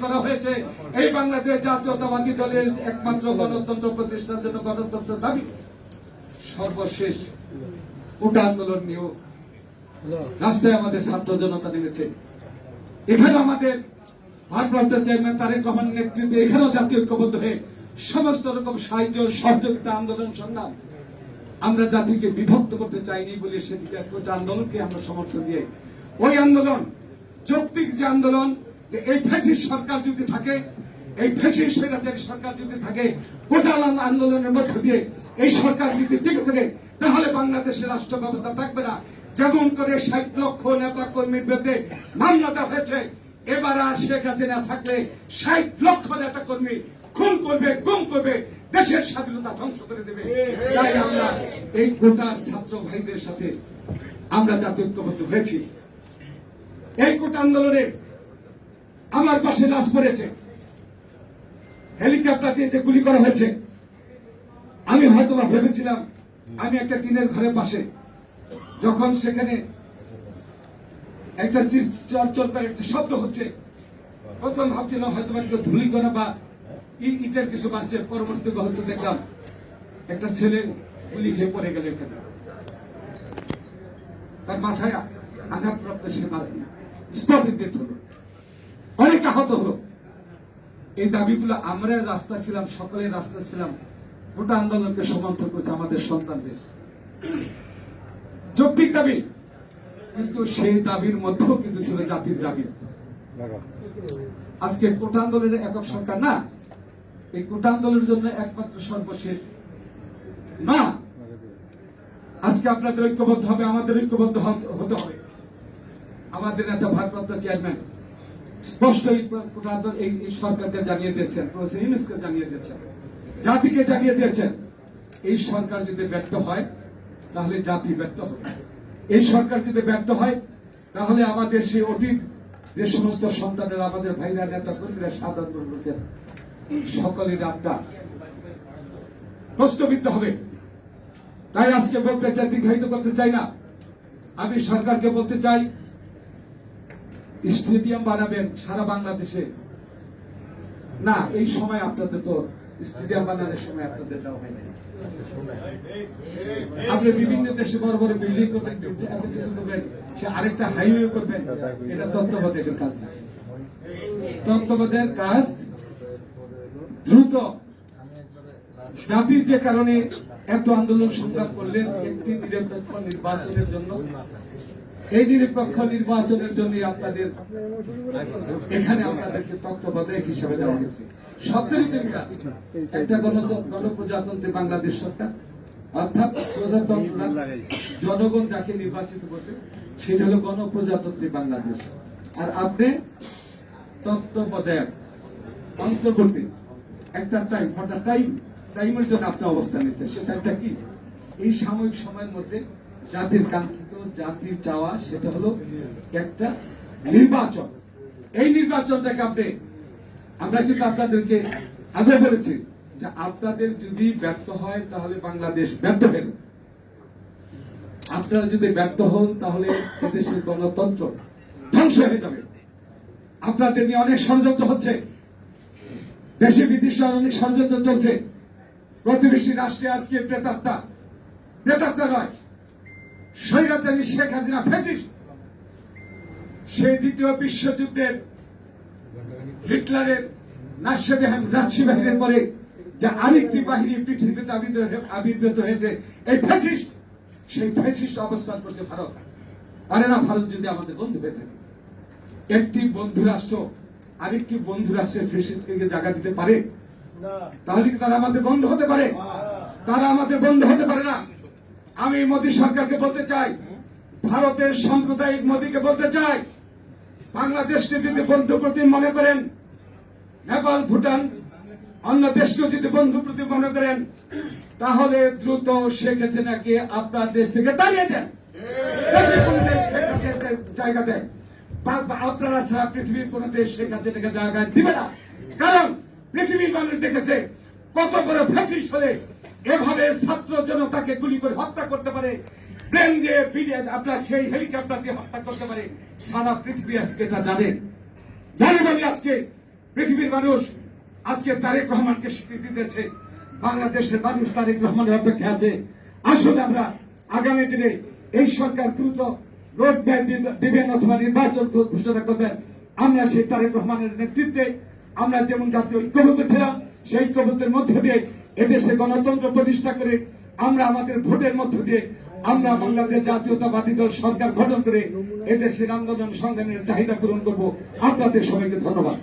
করা হয়েছে এই বাংলাদেশ জাতীয়তাবাদী দলের একমাত্র গণতন্ত্র প্রতিষ্ঠার জন্য গণতন্ত্র দাবি। সর্বশেষ কোটা আন্দোলন নিয়েও রাস্তায় আমাদের ছাত্র জনতা নেমেছে। এখানে আমাদের ভারপ্রাপ্ত চেয়ারম্যান তারেক রহমানের নেতৃত্বে এখানেও জাতীয় ঐক্যবদ্ধ হয়ে সমস্ত রকম সাহায্য সহযোগিতা আন্দোলন সংগ্রাম। আমরা জাতিকে বিভক্ত করতে চাইনি বলে সেদিকে কোটা আন্দোলনকে আমরা সমর্থন দিয়ে ওই আন্দোলন যৌক্তিক যে আন্দোলন, যে এই ফ্যাসিস্ট সরকার যদি থাকে, এই ফ্যাসিস্ট স্বৈরাচারী সরকার যদি থাকে, কোটা আন্দোলনের মধ্য দিয়ে এই সরকার যদি টিকে থাকে তাহলে বাংলাদেশের রাষ্ট্র ব্যবস্থা থাকবে না। যেমন করে 60 লক্ষ নেতা কর্মীর বিরুদ্ধে মামলা দেওয়া হয়েছে, এবার আর শেখ হাসিনা থাকলে 60 লক্ষ নেতা কর্মী খুন করবে, গুম করবে, দেশের স্বাধীনতা ধ্বংস করে দেবে। তাই আমরা এই কোটা ছাত্র ভাইদের সাথে আমরা জাতীয় ঐক্যবদ্ধ হয়েছি। এই কোটা আন্দোলনে আমার পাশে লাশ পড়েছে, হেলিকপ্টার দিয়ে যে গুলি করা হয়েছে, আমি হয়তো ভেবেছিলাম আমি একটা টিনের ঘরের পাশে, যখন সেখানে একটা চরচর করে একটা শব্দ হচ্ছে, প্রথম ভাবছিলাম হয়তো কেউ ধূলিকণা বা ইটের কিছু মারছে। পরবর্তী হয়তো দেখলাম একটা ছেলে গুলি খেয়ে পড়ে গেল, এখানে তার মাথায় আঘাতপ্রাপ্ত, সে স্পটে ডেথ হলো, অনেক আহত হলো। এই দাবিগুলো আমরা রাস্তা ছিলাম, সকলে রাস্তা ছিলাম, গোটা আন্দোলনকে সমর্থন করছে আমাদের সন্তানদের যৌক্তিক দাবি, কিন্তু সেই দাবির মধ্যেও কিন্তু ছিল জাতির দাবি। আজকে কোটা আন্দোলনের একক সরকার না, এই কোটা আন্দোলনের জন্য একমাত্র সর্বশেষ না, আজকে আপনাদের ঐক্যবদ্ধ হবে, আমাদের ঐক্যবদ্ধ হতে হবে। আমাদের নেতা ভারপ্রাপ্ত চেয়ারম্যান স্পষ্ট এই সরকারকে জানিয়ে দিয়েছেন, প্রফেসর ইউনূসকে জানিয়ে দিয়েছেন, জাতিকে জানিয়ে দিয়েছেন, এই সরকার যদি ব্যর্থ হয় তাহলে জাতি ব্যর্থ হবে। এই সরকার যদি ব্যর্থ হয় তাহলে আমাদের সেই অতীত যে সমস্ত সন্তানেরা, আমাদের ভাইরা, নেতা কর্মীরা শাহাদাত বরণ করেছেন, সকলের আত্মা প্রশ্নবিদ্ধ হবে। তাই আজকে বলতে চাই, দীর্ঘায়িত করতে চাই না, আমি সরকারকে বলতে চাই, স্টেডিয়াম বানাবেন সারা বাংলাদেশে না, এই সময় আপনাদের তো স্টেডিয়াম বানানোর সময় আপনাদের দেওয়া হয় না। আপনি বিভিন্ন দেশে বড় বড় বিল্ডিং করবেন, এত কিছু করবেন, সে আরেকটা হাইওয়ে করবেন, এটা তত্ত্বাবধায়কের কাজ না। তত্ত্বাবধায়কের কাজ দ্রুত, জাতি যে কারণে এত আন্দোলন সংগ্রাম করলেন একটি নিরপেক্ষ নির্বাচনের জন্য, এই নিরপেক্ষ নির্বাচনের জন্য আপনাদের এখানে আপনাদেরকে তত্ত্বাবধায়ক হিসেবে দেওয়া হয়েছে। শব্দেরই তো মিল, একটা গণপ্রজাতন্ত্রী বাংলাদেশ সরকার, অর্থাৎ প্রজাতন্ত্র, জনগণ যাকে নির্বাচিত করবে সেটা হলো গণপ্রজাতন্ত্রী বাংলাদেশ। আর আপনি তত্ত্বাবধায়ক, অন্তর্বর্তী একটা টাইম, হঠাৎ টাইমের জন্য আপনার অবস্থান নিচ্ছে। সেটা একটা কি, এই সাময়িক সময়ের মধ্যে জাতির কাঙ্ক্ষিত, জাতির চাওয়া, সেটা হলো একটা নির্বাচন। এই নির্বাচনটাকে আমরা কিন্তু আপনাদেরকে আগে বলেছি যে আপনাদের যদি ব্যর্থ হয় তাহলে বাংলাদেশ ব্যর্থ হয়ে যাবে। আপনারা যদি ব্যর্থ হন তাহলে এদেশের গণতন্ত্র ধ্বংস হয়ে যাবে। আপনাদের নিয়ে অনেক ষড়যন্ত্র হচ্ছে, দেশে বিদেশে অনেক ষড়যন্ত্র চলছে। প্রতিবেশী রাষ্ট্রে আজকে প্রেতাত্মা নয়, স্বৈরাচারী শেখ হাসিনা ফ্যাসিস্ট। সেই দ্বিতীয় বিশ্বযুদ্ধের হিটলারের নাৎসি বাহিনীর পরে যে আরেকটি বাহিনী পৃথিবীতে আবির্ভূত হয়েছে, এই ফ্যাসিস্ট, সেই ফ্যাসিস্ট অবস্থান করছে ভারত। পারে না ভারত যদি আমাদের বন্ধু হয়ে থাকে। একটি বন্ধু রাষ্ট্র আরেকটি বন্ধু রাষ্ট্রের ফ্যাসিস্টকে জায়গা দিতে পারে? তাহলে কি তারা আমাদের বন্ধু হতে পারে? তারা আমাদের বন্ধু হতে পারে না। আমি মোদী সরকারকে বলতে চাই, ভারতের সাম্প্রদায়িক মোদীকে বলতে চাই, বাংলাদেশকে যদি বন্ধু প্রতি মনে করেন, নেপাল, ভুটান, অন্য দেশকেও যদি বন্ধু প্রতি মনে করেন, তাহলে দ্রুত শেখ হাসিনাকে আপনার দেশ থেকে তাড়িয়ে দেন, জায়গা দেন। আপনারা ছাড়া পৃথিবীর কোন দেশ শেখ হাসিনাকে জায়গা দিবে না। কারণ পৃথিবীর মানুষ দেখেছে কত বড় ফ্যাসিস্ট হলে এভাবে ছাত্র জনতাকে গুলি করে হত্যা করতে পারে, প্লেন দিয়ে আপনার সেই হেলিকপ্টার দিয়ে হত্যা করতে পারে। সারা পৃথিবী আজকে এটা জানে বলে আজকে পৃথিবীর মানুষ আজকে তারেক রহমানকে স্বীকৃতি দিয়েছে, বাংলাদেশের মানুষ তারেক রহমানের অপেক্ষা আছে। আসলে আমরা আগামী দিনে এই সরকার দ্রুত রোড ম্যাপ দিবেন অথবা নির্বাচন ঘোষণা করবেন। আমরা সেই তারেক রহমানের নেতৃত্বে আমরা যেমন জাতীয় ঐক্যবদ্ধ ছিলাম, সেই ঐক্যবদ্ধের মধ্য দিয়ে এদেশে গণতন্ত্র প্রতিষ্ঠা করে আমরা আমাদের ভোটের মধ্য দিয়ে আমরা বাংলাদেশ জাতীয়তাবাদী দল সরকার গঠন করে এদেশের আন্দোলন সংগ্রামের চাহিদা পূরণ করব। আপনাদের সবাইকে ধন্যবাদ।